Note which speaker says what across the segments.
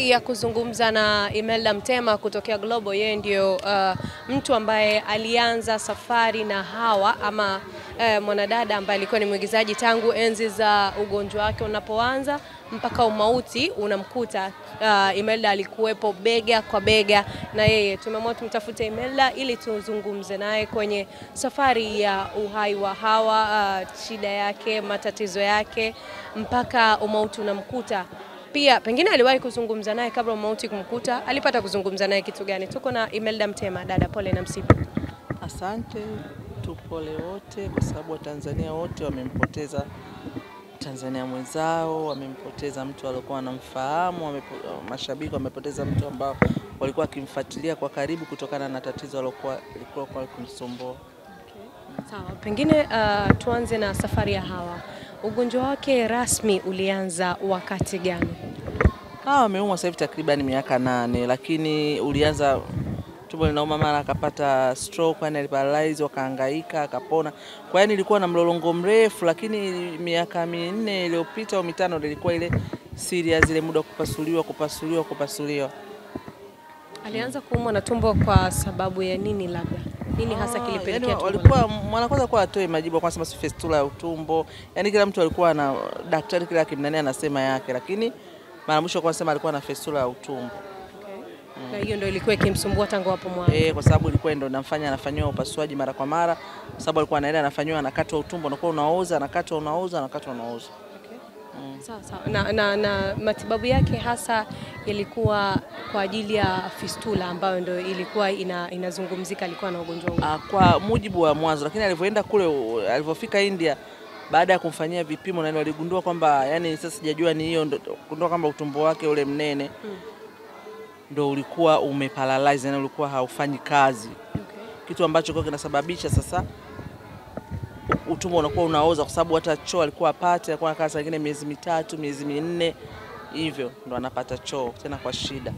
Speaker 1: ya kuzungumza na Imelda Mtema kutokea Global. Yeye ndio mtu ambaye alianza safari na Hawa ama mwanadada ambaye alikuwa ni mwigizaji tangu enzi za ugonjwa wake unapoanza mpaka umauti unamkuta. Imelda alikuwepo bega kwa bega na yeye. Tumeamua tumtafute Imelda ili tuzungumze naye kwenye safari ya uhai wa Hawa, shida yake, matatizo yake mpaka umauti unamkuta. Pia pengine aliwahi kuzungumza naye kabla umauti kumkuta, alipata kuzungumza naye kitu gani? Tuko na Imelda Mtema. Dada, pole na msiba.
Speaker 2: Asante, tupole wote kwa sababu Watanzania wote wamempoteza Tanzania mwenzao, wamempoteza mtu aliyekuwa anamfahamu, mashabiki wamepoteza mtu ambao walikuwa wakimfuatilia kwa karibu kutokana na tatizo lilikuwa kumsumbua.
Speaker 1: Sawa, pengine tuanze na safari ya Hawa. Ugonjwa wake rasmi ulianza wakati gani?
Speaker 2: Hawa ameumwa sasa hivi takriban miaka 8, lakini ulianza tumbo linauma, mara akapata stroke, yani aliparalyze, wakahangaika akapona. Kwa hiyo ilikuwa na mlolongo mrefu, lakini miaka 4 iliyopita au 5 ilikuwa ile serious, ile muda kupasuliwa.
Speaker 1: Alianza kuumwa na tumbo kwa sababu ya nini labda? Nini hasa kilipelekea tumbo?
Speaker 2: Walikuwa mwanakwanza kwa atoe majibu kwa sababu fistula ya utumbo. Yaani kila mtu alikuwa na daktari kila kimnani anasema yake, lakini mara mwisho kwa sema alikuwa na fistula ya utumbo.
Speaker 1: Na hiyo ndio ilikuwa ikimsumbua tangu hapo mwanzo.
Speaker 2: Kwa sababu ilikuwa ndio anafanywa upasuaji mara kwa mara, kwa sababu alikuwa anaenda anafanywa, anakatwa utumbo, unakuwa unaoza, anakatwa unaoza.
Speaker 1: Sawa. Na matibabu yake hasa yalikuwa kwa ajili ya fistula ambayo ndio ilikuwa inazungumzika, alikuwa na ugonjwa huu.
Speaker 2: Kwa mujibu wa mwanzo, lakini alivyoenda kule, alivyofika India baada ya kumfanyia vipimo na waligundua kwamba, yani sasa sijajua ni hiyo, ndio kugundua kwamba utumbo wake ule mnene ndio ulikuwa umeparalyze, yani ulikuwa haufanyi kazi. Kitu ambacho kwa kinasababisha sasa utumbo unakuwa unaoza, kwa sababu hata choo alikuwa apate, alikuwa anakaa saa nyingine miezi 3, miezi 4 hivyo ndo anapata choo tena kwa shida.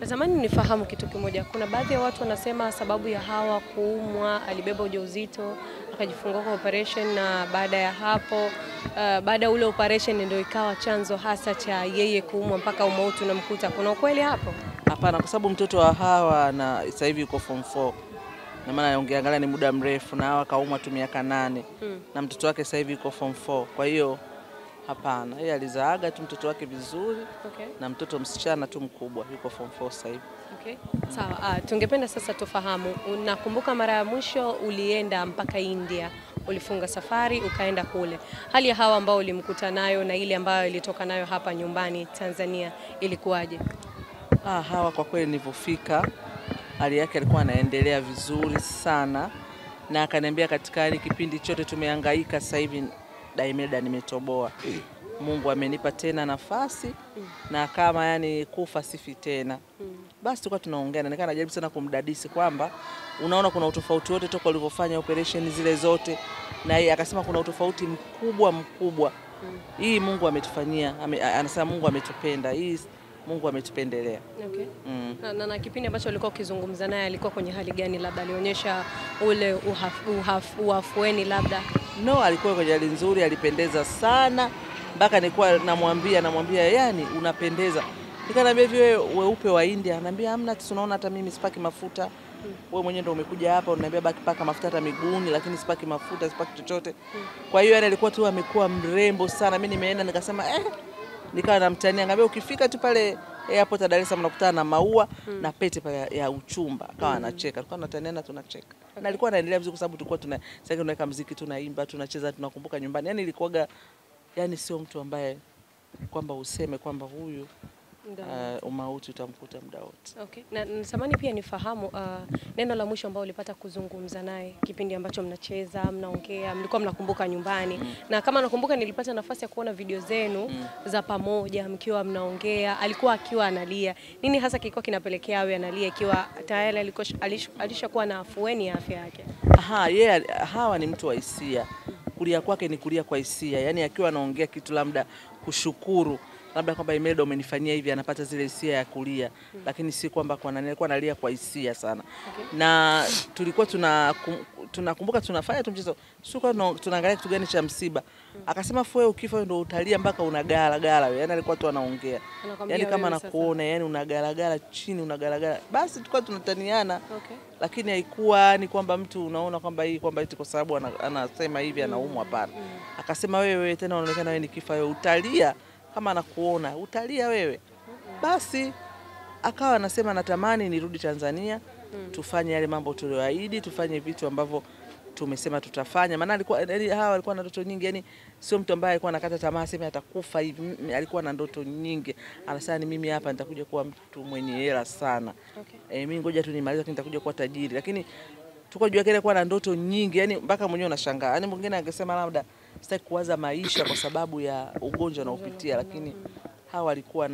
Speaker 1: Zamani nifahamu kitu kimoja. Kuna baadhi ya watu wanasema sababu ya Hawa kuumwa, alibeba ujauzito, akajifungua kwa operation, na baada ya hapo baada ule operation ndio ikawa chanzo hasa cha yeye kuumwa mpaka umauti unamkuta. Kuna ukweli hapo?
Speaker 2: Hapana, kwa sababu mtoto wa Hawa na sasa hivi yuko form 4. Na maana ungeangalia ni muda mrefu, na Hawa kaumwa tu miaka 8 na mtoto wake sasa hivi yuko form 4. Kwa hiyo hapana, yeye alizaaga tu mtoto wake vizuri. Na mtoto msichana tu mkubwa yuko form 4 sasa hivi.
Speaker 1: Sawa, tungependa sasa tufahamu, unakumbuka mara ya mwisho ulienda mpaka India, ulifunga safari ukaenda kule. Hali ya Hawa ambao ulimkuta nayo na ile ambayo ilitoka nayo hapa nyumbani Tanzania ilikuwaje?
Speaker 2: Hawa kwa kweli nilipofika hali yake alikuwa anaendelea vizuri sana, na akaniambia katika kipindi chote tumehangaika, sasa hivi Imelda nimetoboa. Mungu amenipa tena nafasi na kama yani kufa sifi tena. Basi tulikuwa tunaongea na nikaa najaribu sana kumdadisi kwamba unaona kuna utofauti wote toka ulivyofanya operation zile zote, na yeye akasema kuna utofauti mkubwa. Hii Mungu ametufanyia, anasema Mungu ametupenda, hii Mungu ametupendelea.
Speaker 1: Na kipindi ambacho alikuwa ukizungumza naye alikuwa kwenye hali gani? Labda alionyesha ule uafueni labda?
Speaker 2: No, alikuwa kwenye hali nzuri, alipendeza sana. Mpaka nilikuwa namwambia yani unapendeza. Nikanambia hivi wewe weupe wa India, ananiambia hamna, tunaona hata mimi sipaki mafuta. Wewe mwenyewe ndio umekuja hapa unaniambia baki paka mafuta hata miguuni, lakini sipaki mafuta, sipaki chochote. Kwa hiyo yani alikuwa tu amekuwa mrembo sana. Mimi nimeenda nikasema nikawa namtania, ngambia ukifika tu pale airport ya Dar es Salaam unakutana na maua na pete pale ya uchumba. Akawa anacheka, tulikuwa tunataniana tunacheka. Na alikuwa anaendelea vizuri kwa sababu tulikuwa sasa tunaweka muziki, tunaimba, tunacheza, tunakumbuka nyumbani. Yani ilikuwa yani sio mtu ambaye kwamba useme kwamba huyu umauti utamkuta muda wote.
Speaker 1: Na natamani pia nifahamu neno la mwisho ambao ulipata kuzungumza naye kipindi ambacho mnacheza, mnaongea, mlikuwa mnakumbuka nyumbani. Na kama nakumbuka nilipata nafasi ya kuona video zenu za pamoja mkiwa mnaongea, alikuwa akiwa analia. Nini hasa kilikuwa kinapelekea awe analia ikiwa tayari alishakuwa na afueni ya afya yake?
Speaker 2: Hawa ni mtu wa hisia. Kulia kwake ni kulia kwa hisia. Yani akiwa anaongea kitu labda kushukuru, labda kwamba Imelda umenifanyia hivi, anapata zile hisia ya kulia, lakini si kwamba kwa nani, alikuwa analia kwa hisia sana. Na tulikuwa tunakumbuka tunafanya tu mchezo, tulikuwa tunaangalia kitu gani cha msiba. Akasema wewe ukifa ndio utalia mpaka unagala wewe. Yani alikuwa tu anaongea. Yani kama nakuona, yani unagala chini, unagala. Basi tulikuwa tunataniana. Lakini haikuwa ni kwamba mtu unaona kwamba hii kwamba eti kwa sababu anasema hivi anaumwa, hapana. Akasema wewe tena unaonekana wewe nikifa wewe utalia, kama anakuona utalia wewe. Basi akawa anasema natamani nirudi Tanzania, tufanye yale mambo tulioahidi, tufanye vitu ambavyo tumesema tutafanya. Maana hawa walikuwa na ndoto nyingi, yani sio mtu ambaye alikuwa anakata tamaa sema atakufa hivi, alikuwa na ndoto nyingi. Anasema ni mimi hapa nitakuja kuwa mtu mwenye hela sana. Mimi ngoja tu nimalize lakini nitakuja kuwa tajiri. Lakini tulikuwa jua kile kuwa na ndoto nyingi, yani mpaka mwenyewe unashangaa. Yani mwingine angesema labda sitaki kuwaza maisha kwa sababu ya ugonjwa unaopitia, lakini hawa alikuwa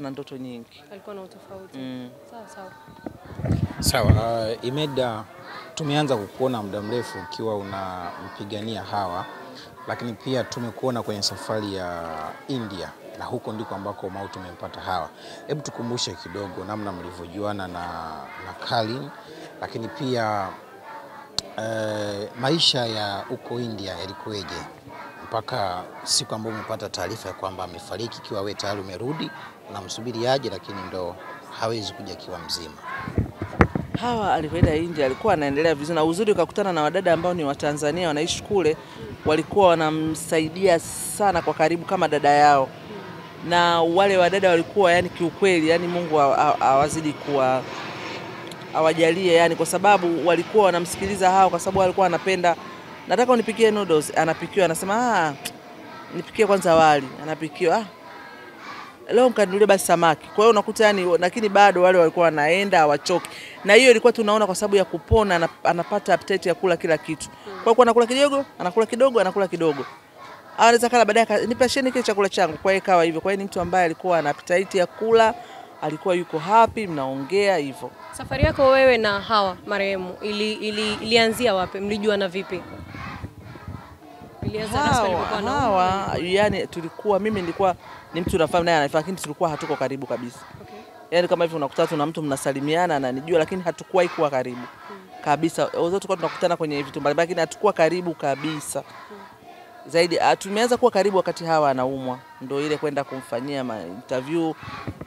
Speaker 2: na ndoto nyingi.
Speaker 1: Alikuwa na utofauti. Sawa.
Speaker 3: Sawa, Imelda, tumeanza kukuona muda mrefu ukiwa unampigania Hawa, lakini pia tumekuona kwenye safari ya India na huko ndiko ambako mauti umempata Hawa. Hebu tukumbushe kidogo namna mlivyojuana na Kalin, lakini pia maisha ya huko India yalikuweje mpaka siku ambayo umepata taarifa ya kwamba amefariki, kiwa wewe tayari umerudi unamsubiri aje, lakini ndo hawezi kuja kiwa mzima.
Speaker 2: Hawa alipoenda India alikuwa anaendelea vizuri, na uzuri ukakutana na wadada ambao ni wa Tanzania wanaishi kule, walikuwa wanamsaidia sana kwa karibu kama dada yao. Na wale wadada walikuwa yani kiukweli, yani Mungu awazidi kuwa awajalie, yani kwa sababu walikuwa wanamsikiliza Hawa, kwa sababu walikuwa anapenda, nataka unipikie noodles, anapikiwa, anasema nipikie kwanza wali, anapikiwa leo mkanunulie basi samaki. Kwa hiyo unakuta yani, lakini bado wale walikuwa wanaenda hawachoki. Na hiyo ilikuwa tunaona kwa sababu ya kupona, anapata appetite ya kula kila kitu. Kwa hiyo anakula kidogo, anakula kidogo. Anaweza kala baadaye nipasheni kile chakula changu. Kwa hiyo ikawa hivyo. Kwa hiyo ni mtu ambaye alikuwa ana appetite ya kula, alikuwa yuko happy, mnaongea hivyo.
Speaker 1: Safari yako wewe na Hawa marehemu ilianzia wapi? Mlijuana vipi?
Speaker 2: Hawa yani mimi nilikuwa ni mtu nafahamu naye anafahamu, lakini tulikuwa hatuko karibu kabisa. Yani kama hivi unakutana na mtu mnasalimiana na ananijua, lakini hatukuwahi kuwa karibu kabisa. Wote tulikuwa tunakutana kwenye vitu mbalimbali, lakini hatukuwa karibu kabisa. Zaidi tumeanza kuwa karibu wakati Hawa anaumwa, ndio ile kwenda kumfanyia interview.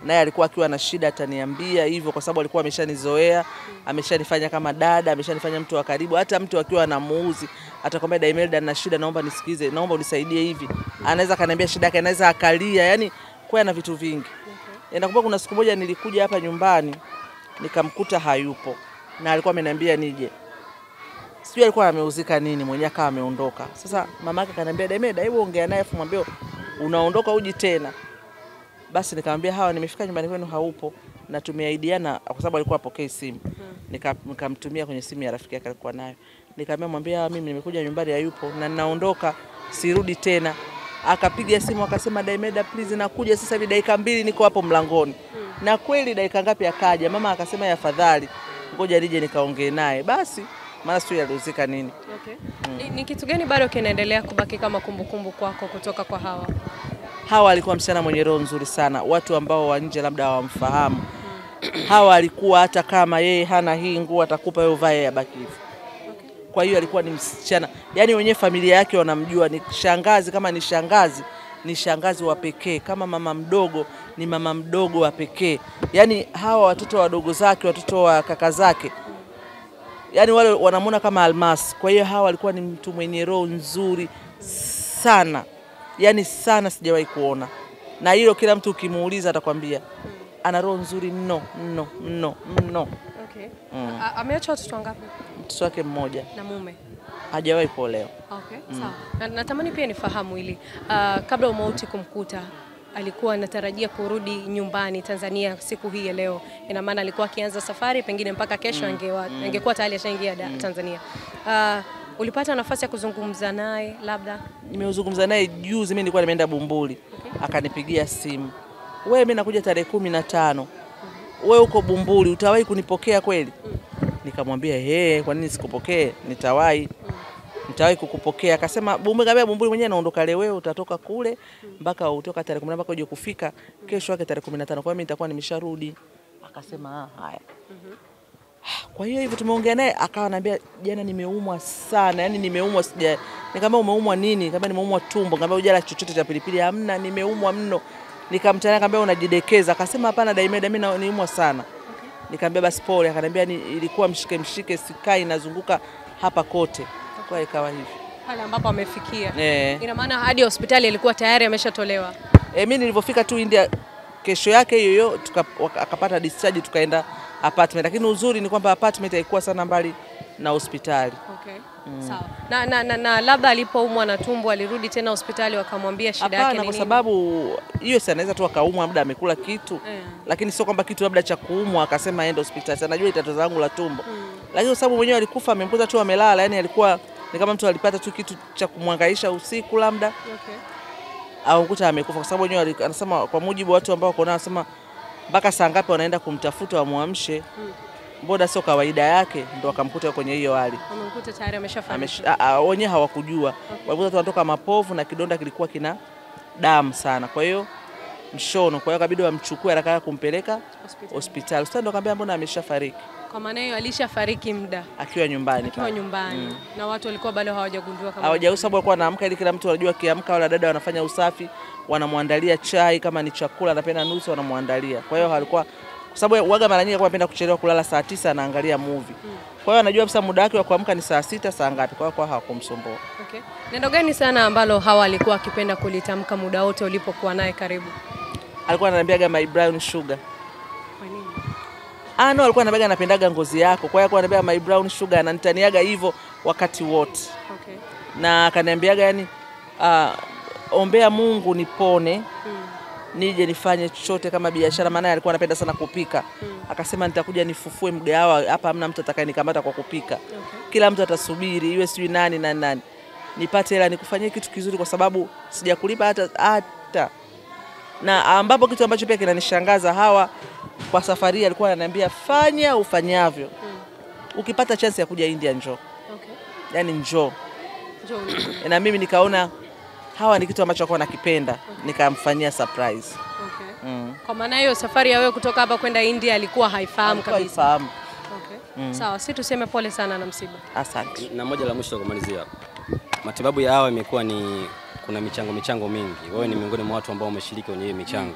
Speaker 2: Naye alikuwa akiwa na shida ataniambia hivyo, kwa sababu alikuwa ameshanizoea, ameshanifanya kama dada, ameshanifanya mtu wa karibu. Hata mtu akiwa anamuuzi atakwambia Imelda na shida, naomba nisikize, naomba unisaidie hivi. Anaweza kaniambia shida yake, anaweza akalia, yani kwa na vitu vingi. Nakumbuka kuna siku moja nilikuja hapa nyumbani nikamkuta hayupo, na alikuwa ameniambia nije. Sijui alikuwa ameuzika nini, mwenyewe akawa ameondoka. Sasa mamake akaniambia Imelda, hebu ongea naye afu mwambie unaondoka uji tena. Basi nikamwambia Hawa nimefika nyumbani kwenu haupo, na tumeahidiana, kwa sababu alikuwa apokee simu. Nikamtumia kwenye simu ya rafiki yake alikuwa nayo. Nikamwambia mwambie mimi nimekuja nyumbani hayupo na ninaondoka, sirudi tena. Akapiga simu akasema Imelda please nakuja sasa hivi dakika 2 niko hapo mlangoni. Na kweli dakika ngapi akaja. Mama akasema afadhali ngoja nije nikaongee naye. Basi maana sio yalizika nini.
Speaker 1: Ni kitu gani bado kinaendelea kubaki kama kumbukumbu kwako kutoka kwa Hawa?
Speaker 2: Hawa alikuwa msichana mwenye roho nzuri sana. Watu ambao wa nje labda hawamfahamu. Hawa alikuwa hata kama yeye hana hii nguo atakupa wewe uvae ya bakivu. Kwa hiyo alikuwa ni msichana, yani wenyewe familia yake wanamjua, ni shangazi, kama ni shangazi wa pekee, kama mama mdogo ni mama mdogo wa pekee. Yani hawa watoto wadogo zake, watoto wa kaka zake, yani wale wanamuona kama almasi. Kwa hiyo Hawa alikuwa ni mtu mwenye roho nzuri sana. Yani sana sijawahi kuona. Na hilo kila mtu ukimuuliza atakwambia ana roho nzuri mno.
Speaker 1: Ameacha watoto wangapi?
Speaker 2: Mtoto wake mmoja.
Speaker 1: Na mume?
Speaker 2: Hajawahi kuolewa.
Speaker 1: Sawa. Natamani pia nifahamu ili kabla umauti kumkuta alikuwa anatarajia kurudi nyumbani Tanzania siku hii ya leo. Ina maana alikuwa akianza safari pengine mpaka kesho angekuwa tayari ashaingia Tanzania. Ulipata nafasi ya kuzungumza naye labda?
Speaker 2: Nimezungumza naye juzi, mimi nilikuwa nimeenda Bumbuli. Akanipigia simu. Wewe mimi nakuja tarehe 15. Wewe uko Bumbuli, utawahi kunipokea kweli? Nikamwambia kwa nini sikupokee? Nitawahi. nitawahi kukupokea. Akasema Bumbuli mwenyewe naondoka leo, wewe utatoka kule mpaka utoka tarehe 10 mpaka uje kufika kesho yake tarehe 15. Kwa hiyo mimi nitakuwa nimesharudi. Akasema haya. Kwa hiyo hivyo tumeongea naye, akawa ananiambia jana nimeumwa sana, yani nimeumwa sija. Nikamwambia umeumwa nini? Nikamwambia nimeumwa tumbo. Nikamwambia hujala chochote cha pilipili? Hamna, nimeumwa mno. Nikamtania, nikamwambia unajidekeza. Akasema hapana Daimeda, mimi niumwa sana. Nikamwambia basi pole. Akaniambia ilikuwa mshike sikai nazunguka hapa kote. Kwa ikawa hivi.
Speaker 1: Pale ambapo amefikia. Ina maana hadi hospitali ilikuwa tayari ameshatolewa.
Speaker 2: Mimi nilipofika tu India kesho yake hiyo akapata discharge tukaenda apartment, lakini uzuri ni kwamba apartment haikuwa sana mbali na hospitali.
Speaker 1: Okay. Sawa. Na labda alipoumwa na tumbo alirudi tena hospitali wakamwambia shida yake ni nini?
Speaker 2: Kwa sababu hiyo si anaweza tu akaumwa labda amekula kitu. Lakini sio kwamba kitu labda cha kuumwa akasema aende hospitali. Sana najua tatizo langu la tumbo. Lakini kwa sababu mwenyewe alikufa amemkuta tu amelala, yani alikuwa ni kama mtu alipata tu kitu cha kumhangaisha usiku labda.
Speaker 1: Okay.
Speaker 2: Au kuta amekufa kwa sababu wenyewe anasema kwa mujibu watu ambao wako nao anasema mpaka saa ngapi wanaenda kumtafuta wamuamshe. Mbona sio kawaida yake, ndo akamkuta kwenye hiyo hali.
Speaker 1: Amemkuta tayari ameshafariki.
Speaker 2: Wenyewe hawakujua. Walikuta tunatoka mapovu na kidonda kilikuwa kina damu sana. Kwa hiyo mshono, kwa hiyo kabidi wamchukue haraka kumpeleka hospitali. Sasa ndo akamwambia mbona ameshafariki.
Speaker 1: Kwa maana hiyo alishafariki muda
Speaker 2: akiwa nyumbani.
Speaker 1: Akiwa nyumbani. Na watu walikuwa bado hawajagundua kama
Speaker 2: sababu walikuwa wanaamka ili kila mtu anajua kiamka wala dada wanafanya usafi, wanamwandalia chai kama ni chakula anapenda nusu wanamwandalia. Kwa hiyo walikuwa kwa sababu waga mara nyingi alikuwa anapenda kuchelewa kulala saa 9 anaangalia movie. Kwa hiyo anajua sasa muda wake wa kuamka ni saa 6 saa ngapi. Kwa hiyo hawakumsumbua.
Speaker 1: Okay. Neno gani sana ambalo Hawa alikuwa akipenda kulitamka muda wote ulipokuwa naye karibu?
Speaker 2: Alikuwa ananiambiaga my brown sugar.
Speaker 1: Kwa nini?
Speaker 2: No, alikuwa ananiambia anapendaga ngozi yako. Kwa hiyo alikuwa ananiambia my brown sugar, ananitaniaga hivyo wakati wote.
Speaker 1: Okay.
Speaker 2: Na akaniambiaga yani ombea Mungu nipone. Nije nifanye chochote kama biashara, maana alikuwa anapenda sana kupika. Akasema nitakuja nifufue mgahawa hapa, hamna mtu atakayenikamata kwa kupika. Okay. Kila mtu atasubiri iwe sijui nani. Nipate hela nikufanyie kitu kizuri kwa sababu sijakulipa hata. Na ambapo kitu ambacho pia kinanishangaza Hawa kwa safari alikuwa ananiambia fanya ufanyavyo. Ukipata chance ya kuja India njoo.
Speaker 1: Okay.
Speaker 2: Yaani njoo. Na mimi nikaona Hawa ni kitu ambacho alikuwa anakipenda, nikamfanyia surprise.
Speaker 1: Okay. Kwa maana hiyo safari ya wewe kutoka hapa kwenda India alikuwa haifahamu kabisa.
Speaker 2: Haifahamu.
Speaker 1: Okay. Sawa, sisi tuseme pole sana na msiba.
Speaker 2: Asante.
Speaker 4: Na moja la mwisho kumalizia. Matibabu ya Hawa imekuwa ni kuna michango mingi. Wewe ni miongoni mwa watu ambao wameshiriki kwenye hiyo michango.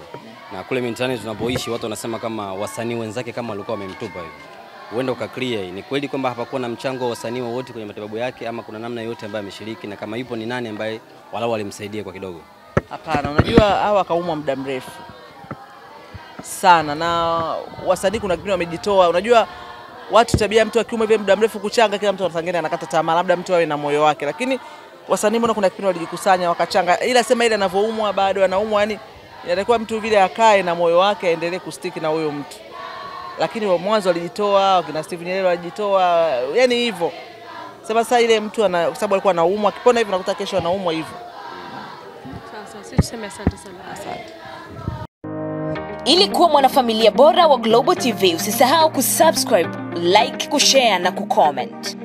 Speaker 4: Na kule mitaani tunapoishi watu wanasema kama wasanii wenzake kama walikuwa wamemtupa hivi. Uenda ukaclear, ni kweli kwamba hapakuwa na mchango wa wasanii wote kwenye matibabu yake ama kuna namna yote ambayo ameshiriki, na kama yupo ni nani ambaye walau alimsaidia kwa kidogo?
Speaker 2: Hapana, unajua Hawa kaumwa muda mrefu sana na wasanii kuna kipindi wamejitoa. Unajua watu tabia mtu akiumwa hivi muda mrefu kuchanga, kila mtu anatangana anakata tamaa, labda mtu awe na moyo wake, lakini wasanii mbona kuna kipindi walijikusanya wakachanga, ila sema ile anavoumwa bado anaumwa, yani inatakiwa mtu vile akae na moyo wake aendelee kustiki na huyo mtu. Lakini wa mwanzo walijitoa, wakina Steve Nyerere walijitoa, yani hivyo. Sasa ile mtu kwa sababu alikuwa anaumwa, akipona hivi nakuta kesho anaumwa hivyo.
Speaker 1: Sawa, sisi tuseme asante sana.
Speaker 2: Asante.
Speaker 5: Ili kuwa mwanafamilia bora wa Global TV, usisahau kusubscribe, like, kushare na kucomment.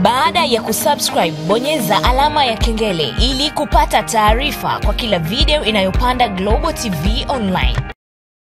Speaker 5: Baada ya kusubscribe, bonyeza alama ya kengele ili kupata taarifa kwa kila video inayopanda Global TV Online.